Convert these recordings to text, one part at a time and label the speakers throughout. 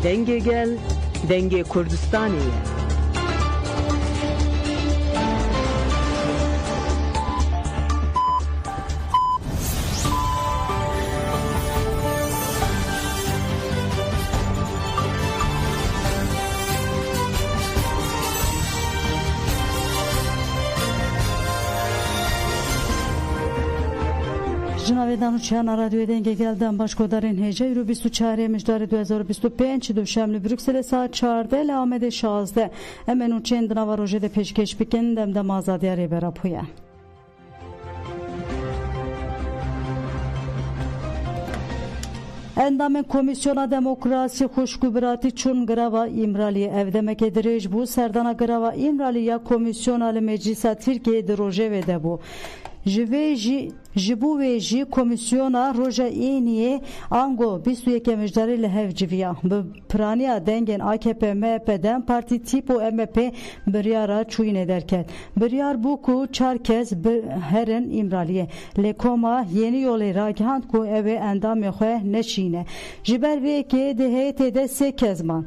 Speaker 1: Denge gel, denge Kurdistaniye.
Speaker 2: جناویدان و چهان رادیو دنگ گلدن باشکودارین هجه رو 24 مجدار 2025 دوشنبه بروکسل ساعت 14 لامد 16 امنو چند نوا روزه پیشکش بکن دم آزادی ری برا پویا اندام کمیسیون دموکراسی خوشگوبراتی چون گروا ایمرالی evdemek ediriş bu serdana grava imrali ya komisyonal meclisa Türkiye de roje ve de bu Jibu ve ji komisyona roja iniye ango 21 mecdari lehevciviya bu praniya dengen AKP MHP'den parti tipo MHP biryara çuyin ederken biryar bu ku çarkez herin imraliye lekoma yeni yolu ragihan ku eve endam yoxe neşine jiber ve ke de heytede 8 man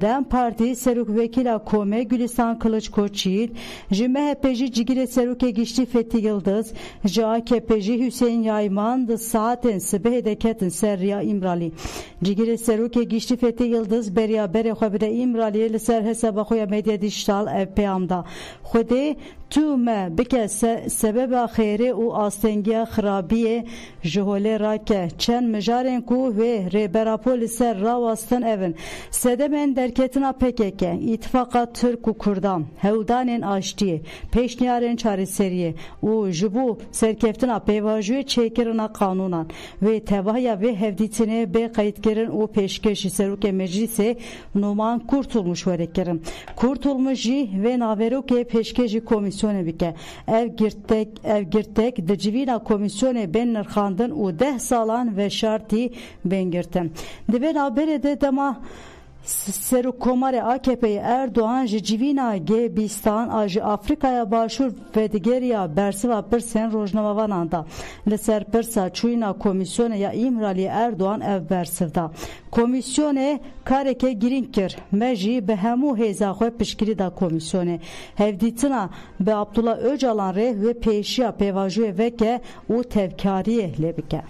Speaker 2: den parti seruk vekila kome Gülistan Kılıçkoçyiğit MHP'ci cigire seruke gişti Fethi Yıldız AKP'ci Hüseyin Yayman da saatin sibeh deketin serya İmrali. Cigire seruke gişti Fethi Yıldız beriya bere xwebide İmraliye li ser hesaba xoya medya dijital ev peyamda. Xwedê tu me bike sebeba xêrê û astengiya xirabiyê ji holê rake çend mijarên ku ve rêbera li ser rawastin evin. Sedemên derketina PKK, İttifaka Türk û Kurdan, hewdanên aştiyê, pêşniyarên çareseriyê û ji bo serkeftina pêvajiyê çêkirina qanunan ve tevahya vê hevdîtinê bê qeydkirin û pêşkêşî serokê meclisê Numan Kurtulmuş werekirin. Kurtulmuş jî vê naverokê pêşkêjî komisyonê bike. Ev girtek di civîna komisyonê bên nirxandin û 10 salan ve şartî bên girtin. Di vê naberê de dema Serokkomarê AKP'ye Erdoğan ji civîna G-Bistan a ji Afrikaya Başûr ve digeriya bersiva pirsên rojnavanan da li ser pirsa çûyîna komisyonê ya İmralî Erdoğan ev bersivda. Komisyonê kareke girîng kir me jî bi hemû hêza xwe piştgirî da komisyonê. Hevdîtina bi Abdullah Öcalan rê ve pêşiya pêvajiyê veke û tevkariyê lê bike.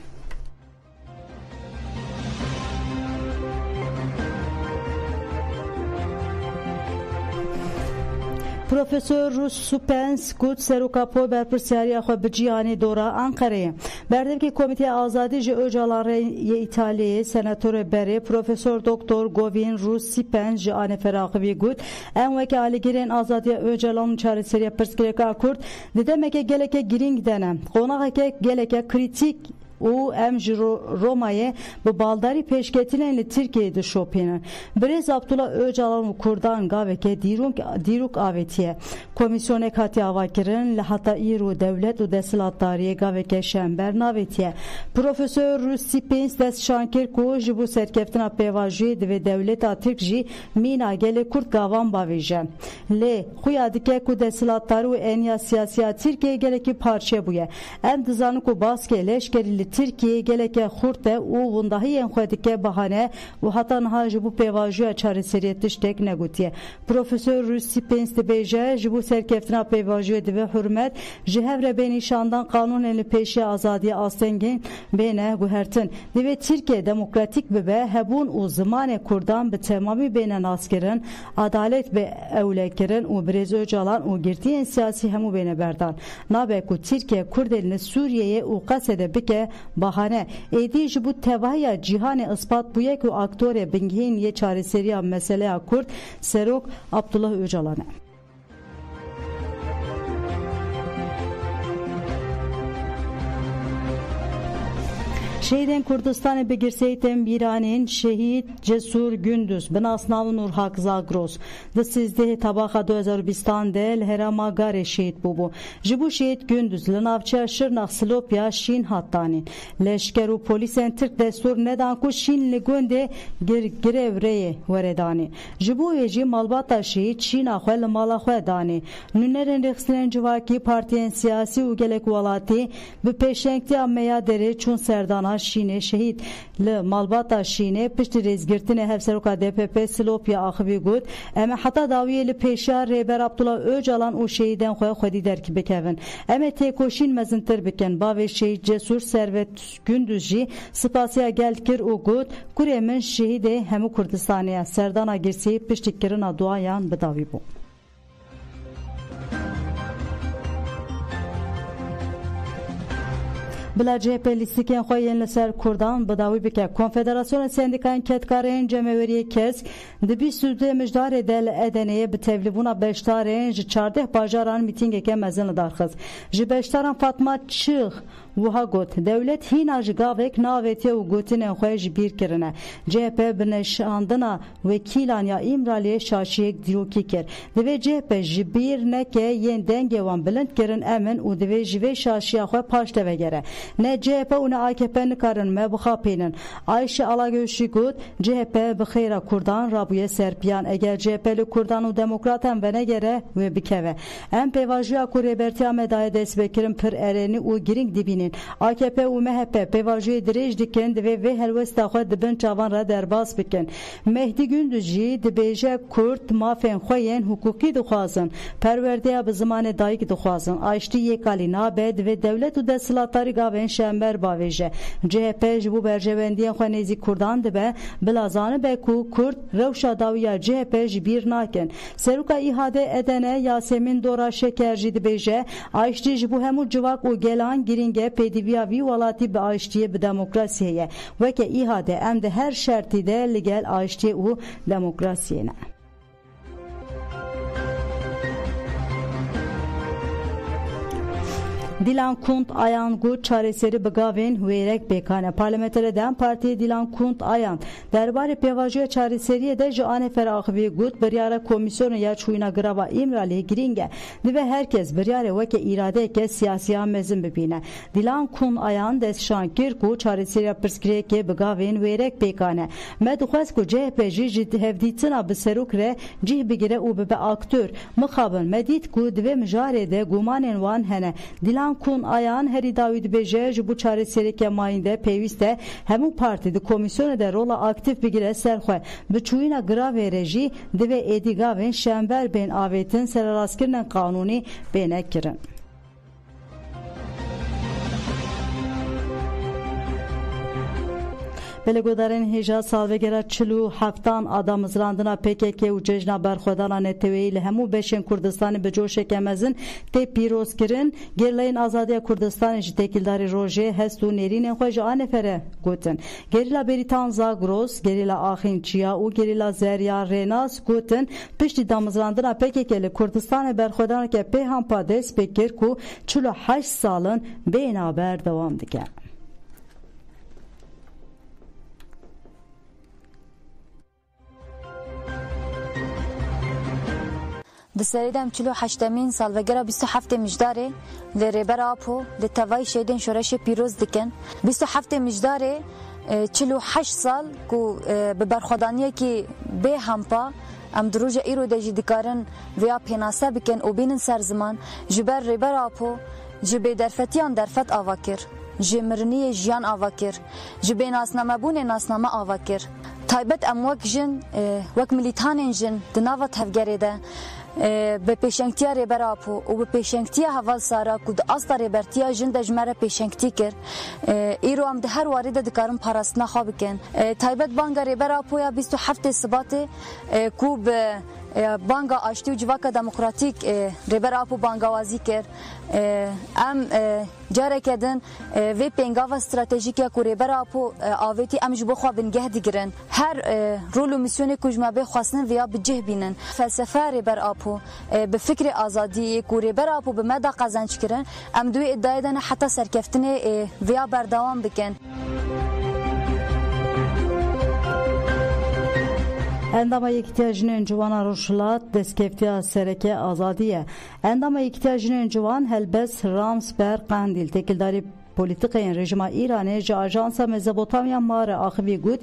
Speaker 2: Profesör Rus Supens Kut Serukapo berpirsiyariya xwe bi cîhanê dora Ankara'ya. Berdevkî Komîteya Azadî ji Öcalan re İtalyayê senatörê berê Profesör Doktor Govin Rus Supens ji Aneferaxivî got em weke alîgirên azadiya Öcalan û çareseriya pirsgirêka Kurd di demeke geleke girîng dene. Qonaxeke geleke kritik û em ji Roma'yê bi baldarî pêşketinên li Tirkiyeyê dişopînin. Birêz Abdullah Öcalan û Kurdan gaveke dîrok avêtiye. Komisyonek hatiye avakirin li heta îro dewlet û desthilatdariyê gaveke şember navêtiye. Profesör Rus Supens destşankir ku ji bo serkeftina pêvajiyê divê dewleta Tirk jî mîna gelê Kurd gavan bavêje. Lê xuya dike ku desthilatdarî û eniya siyasiya Tirkiyeyê gelekî parçe bûye. Em dizanin ku baskê leşkerî Türkiye geleke xurte û wendahiyên xwe dike bahane û heta niha ji bo pêvajiya çareseriyê tiştek negutiye. Profesör Rus Supens dibêje ji bo serkeftina pêvajiyê divê hurmet ji hev re bê nîşandan qanûnên li pêşiya azadiya astengên bêne guhertin. Divê Tirkiye demokratîk bibe hebûn û zimanê Kurdan bi temamî bêne naskirin, adalet bê ewlekirin û Birêz Öcalan û girtiyên siyasî hemû bêne berdan. Nabe ku Tirkiye Kurdên li Sûriyeyê û Qesedê bike bahane êdî ji bo tevahiya cîhanê ispat bûye ku aktorê bingehîn yê çareseriya meseleya Kurd Serok Abdullah Öcalan e. Şehidên Kurdistanê bi girseytên Bîranên şehîd Cesur Gündüz bi nasnava Nurhak Zagros di 13 tabaxa 2020 de li Herêma Garê şehîd bûbû. Ji bo şehîd Gündüz li navçeya Şirnax Silopya Şîn hat danîn. Leşker û polîsên Tirk destûr nedan ku Şîn li gundê girev rêyê were danî. Ji bo wê jî malbata şehîd Şîna xwe li mala xwe danî. Nûnerên rêxistinên civakî partiyên siyasî û gelek welatî bi pêşengtiya meya derê çûn serdana Şevkena Şînê şehîd li malbata Şînê piştî rêzgirtinê hevseroka DPP Silopya Axivî got em ê heta dawiyê li pêşiya rêber Abdullah Öcalan û şehîdên xwe xwedî derkî bikevin. Em ê têkoşîn mezintir bikin. Bavê şehîd Cesur Servet Gündüz jî spasiya gel kir û got kurê min şehîdê hemû Kurdistanê ye. Serdana Girsî piştî kirina duayan bi dawî bû. Bila CHP lîstikên xwe yên li ser Kurdan bi dawî bike. Konfederasyona Sendîkayên Ketkarên Cemeweriyê Kesk di 22 mijdarê de li Edeneyê bi tevlîbûna beşdarên ji 14 bajaran mîtîngeke mezin li darxist. Ji beşdaran Fatma Çığ wiha got dewlet hîna ji gavek navêtiye û gotinên xwe ji bîr kirine. CHP bi neşandina wekîlan ya İmraliyê şaşiyek dîrokî kir. Divê CHP ji bîr neke yên dengê wan bilind kirin emin û divê ji vê şaşiya xwe paş de vegere. Ne CHP û ne AKP nikarin me bixapînin. Ayşe Alagöşî got CHP bi xêra Kurdan rabûye serpiyan. Eger CHP li Kurdan û demokratan venegere wê bikeve. Em pêvajiya ku rêbertiya me daye dest vekirin pir erênî û giring dibînin. AKP û MHP pêvajiyê dirêj dikin divê vê helwesta xwe dibin çavan re derbas bikin. Mehdi Gündüz jî dibêje Kurd mafên xwe yên hukukî dixwazin. Perwerdeya bi zimanê dayîk dixwazin. Aştî yêkalî nabe divê dewlet û desthilatdarî gavên şember bavêje. CHP ji bo berjewendiyên xwe nêzî Kurdan dibe bila zanibe ku Kurd rewşa dawiya CHP ji bîr nakin. Seroka İHADê Edenê Yasemin Dora Şeker jî dibêje Aştî ji bo hemû civak û gelan giringe pêdiviya vî welatî bi aştiyê bi demokrasiyê ye. Weke İHADê em di her şertî de li gel aştiyê û demokrasiyê ne. Dilan Kunt Ayan got çareseri bi gavên wêrek bêkane. Parlamenterê Dem Partiyê Dilan Kunt Ayan derbarê pêvajiya çareseriyê de ji Anêfer Axivî got biryara komisyona ya çûyîna girava İmraliyê giring e. Dibe herkes biryarê weke îradeyeke siyasiya mezin bibîne. Dilan Kunt Ayan destşan kir ku çareseriya pirsgirêkê bi gavên wêrek bêkane. Me dixwest ku CHP jî ji hevdîtina bi serok re cih bigire û bibe aktör. Mixabin me dît ku divê mijarê de gumanên wan hene. Dilan Kun Ayan herî dawî dibêje ji bo çareseriyeke mayîn de pêwîst e hemû partî di komisyonê de rola aktif bigire ser xwe. Bi çûyîna giravê re jî divê êdî gavên şember bên avêtin serrastkirinên qanûnî bêne kirin. Belêgodarên hêja salvegera 47 ada mizrandina PKK û cejna berxwedana neteweyî li hemû beşên Kurdistanê bi coşeke mezin tê pîrozkirin. Gerîlayên Azadiya Kurdistanê ji têkildarî rojê hest û nêrînên xwe ji Anêferê gotin. Gerîla Beritan Zagros, gerîla Axîn Çiya û gerîla Zerya Rênas gotin piştî damizrandina PKK li Kurdistanê berxwedaneke pêhampa dest pê kir ku 48 salin bênaber dewam dike.
Speaker 3: Di serê de em 48 salvegera 27 mijdarê li rêbera Apo li tevayî şehîdên şoreşê pîroz dikin. 27 mijdarê 48 sal ku bi berxwedaniyekî bêhempa em di roja îro de jî dikarin vêya pênase bikin û bînin ser ziman ji ber rêbera Apo ji bêderfetiyan derfet ava kir, ji miriniyê jiyan ava kir, ji bênasnamebûnê nasname ava kir. Taybet em wek jin wek milîtanên jin di nava tevgerê de به پیشنگتیا ریبر آپو و به پیشنگتیا حوال سارا کود آستا ریبرتیا جن دجمره پیشنگتی کر ایرو هم ده هر وارده دکارم پاراستنا خواب کن تایبت بانگا ریبر آپو یا 27 سباته کو به بانگا آشتی و جواکا دموکراتیک ریبر آپو بانگاوازی کر ام جاره کدن و پنگاوا استراتژیکیا کو ریبر آپو آویتی ام جبو خواب نگه دیگرن هر رول و میسیون کجما به خواستن ویا بجه بینن فلسفه ریبر آپو به فکر آزادی کو ریبر آپو به مدى قزنج کرن ام دوی ادعای دن حتی سرکفتنه ویا بردوام بکن
Speaker 2: Endama ihtiyacının civana Ruşlat deskeftiya sereke azadiye. Endama ihtiyacının civan helbes Ramsber Qandil tekildari Politikayên rejima Îranê ji Ajansa Mezopotamya Mare axivî got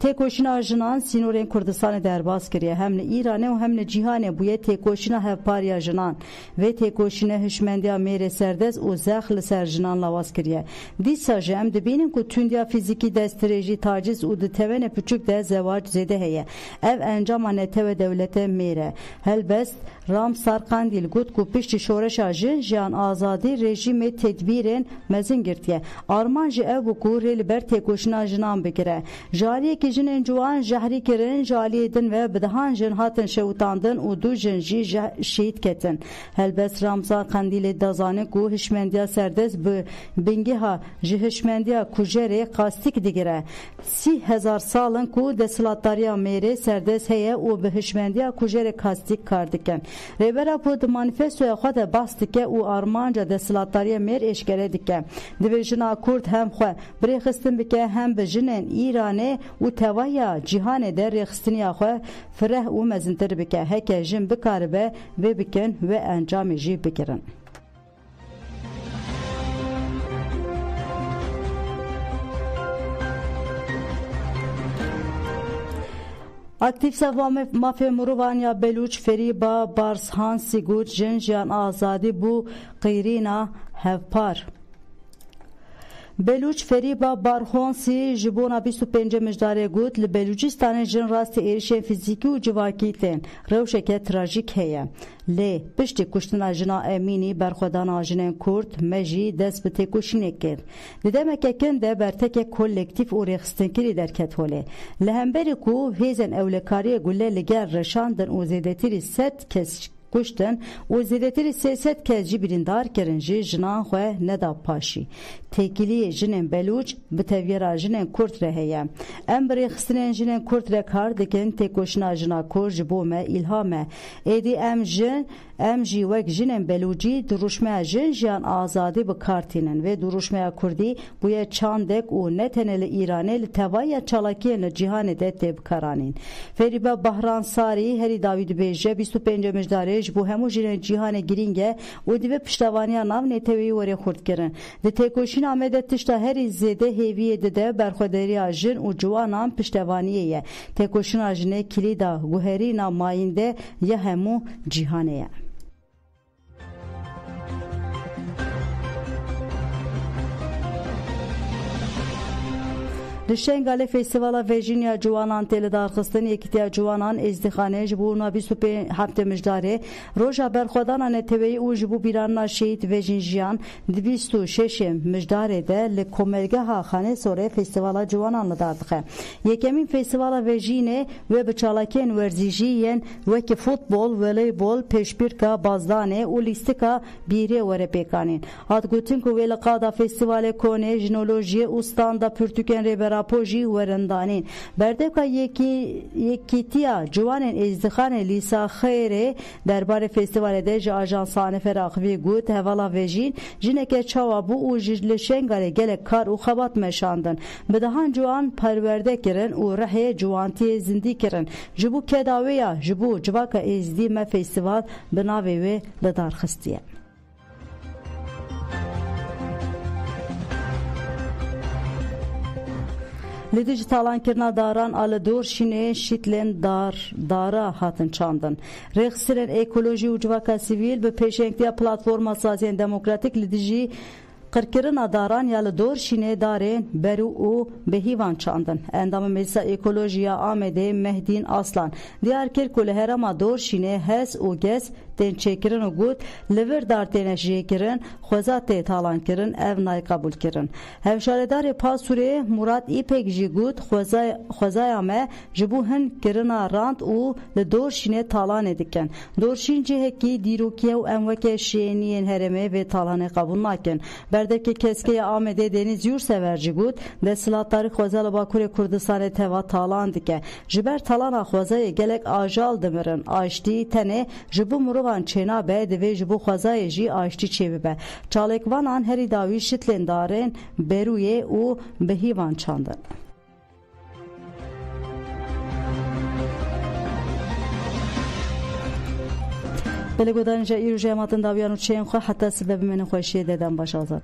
Speaker 2: têkoşîna jinan sînorên Kurdistanê derbas kiriye. Hem li Îranê û hem li cîhanê bûye têkoşîna hevpariya jinan. Vê têkoşînê hişmendiya mêrê serdest û zex li ser jinan lawaz kiriye. Dîsa jî em dibînin ku tundiya fîzîkî destirêjî taciz û di tevenê piçûk de zewac zêde heye. Ev encama netewe dewletê mêre. Helbest Ramsar Kandîl got ku piştî şoreşa jin jiyan azadî rejîmê tedbîrên mezin girtiye. Arman ji ev bû ku rê li ber têkoşîna jinan bigire. Jaliyekî jinên ciwan jehrî kirin, jaliyê din ve bidihan jin hatin şewitandin û du jin jî şehîd ketin. Helbest Ramsar Kandîlê dazanî ku hişmendiya serdest bi bingeha ji hişmendiya kujerê qastik digire. 30,000 salin ku desthilatdariya mêrê serdest heye û bi hişmendiya kujerê qastik kar dikin. Rêbera ku di manîfestoya xwe de bahs dike û armanca desthilatdariya mêr eşkere dike. Divê jina Kurd hem xwe birêxistin bike hem bi jinên Îranê û tevaya cîhanê de rêxistiniya xwe fireh û mezintir bike. Heke jin bikaribe vê bikin ve encamê jî bikirin. Aktivsa mafya Mirovan ya Belûç Feriba Barshansi got jin jiyan azadî bû qîrîna hevpar. Belûç Feriba Barhonsi ji bona 25 mijdarê got li Belûcistanê jin rastî êrişên fîzîkî û civakî tên rewşeke trajîk heye. Lê piştî kuştina jina Emînî berxwedana jinên Kurd me jî dest bi têkoşînê kir. Di demekekin de bertekek kolektif û rêxistinkirî derket holê. Li hemberî ku hêzên ewlekariyê gule li ger reşandin û zêdetirî 100 kes kuştin û zêdetirî 300 kes jî birîndar kirin jî jinan xwe neda paşî. Têkiliyê jinên Belûç bi tevyera jinên Kurd re heye. Em bi rêxistinên jinên Kurd re kar dikin têkoşîna jina Kurd ji bo me îlham e. Êdî em jî wek jinên Belûcî duruşmeya jin jiyan azadî bi kar tînin. Vê duruşmeya Kurdî bûye çandek û ne tenê li Îranê li tevaya çalakiyên li cîhanê de tê bikaranîn. Feriba Bahransarî herî dawî dibêje 25 mijdarê ji bo hemû jinên cîhanê girîng e û divê piştevaniya nav neteweyî werê xurt kirin. Di têkoşîna me de tişta herî zêde hêviyê dide berxwederiya jin û ciwanan piştevaniyê ye. Têkoşîna jinê kilîda guherîna mayînde ya hemû cîhanê ye. Li Şengalê Festîvala Virginia Ciwanan tê li darxistin Yekîtiya Ciwanan Êzdîxanê ji bo 27 mijdarê roja berxwedana neteweyî û ji bo bîranina şehîd Vejin jiyan 26 mijdarê de li komelgeha Xanesorê Festîvala Ciwanan li dar dixe. Yekemîn Festîvala Virginê wê bi çalakiyên werzîjî yên wekî futbol, voleybol, pêşbîrka bazdanê û lîstika bîrê were pêkanîn. Hat gotin ku wê li qada Festîvalê Konê jinolojiyê û standa pirtûkên rêbera Rapojî werendanîn. Berdevka Yekîtiya Ciwanên Êzdîxanê Lîsa Xeyrê derbarê festîvalê de ji Ajansa Anefera Axivî got hevala vejîn jineke çawa bû û ji li Şengalê gelek kar û xebat meşandin. Bidihan ciwan perwerde kirin û rehê ciwantiyê zindî kirin. Ji bo kedaweya ji bo civaka êzdî me festîval bi navê wê li darxistiye. Li dijî talankirina daran a li Dorşînê şîtlên dara hatin çandin. Rêxistinên ekolojî û civaka sivîl bi pêşengtiya Platforma Saziyên Demokratîk li dijî qirkirina daran ya li Dorşînê darên berû û bihîvan çandin. Endamê Meclisa Ekolojiya Amedê Mehdîn Aslan diyar kir ku li herêma Dorşînê hes û gez tên çêkirin û got li vir dar têne jêkirin xweza tê talankirin ev nayê qebûl kirin. Hevşaredarê Pasûrê Murat İpek jî got xwezaya me ji bo hin kirina rand û li Dorşînê talanê dikin. Dorşîn cihekî dîrokiye û em weke şêniyên herêmê vê talanê qebûl nakin. Berdevkê keskeya Amedê Deniz Yursever jî got desthilatdarî xweza li Bakurê Kurdistanê teva talan dike. Ji ber talana xwezayê gelek ajal dimirin. Aştî tenê ji bo mirovan çênabe divê ji bo xwezayê jî aştî çêbibe. Çalêkvanan herî dawî şitlên darên berûyê û bihîvan çandin. Belê godanîja îrojê hematin dawiyan û çeyên xwe heta sibebê min xweşiyê dedan baş azad.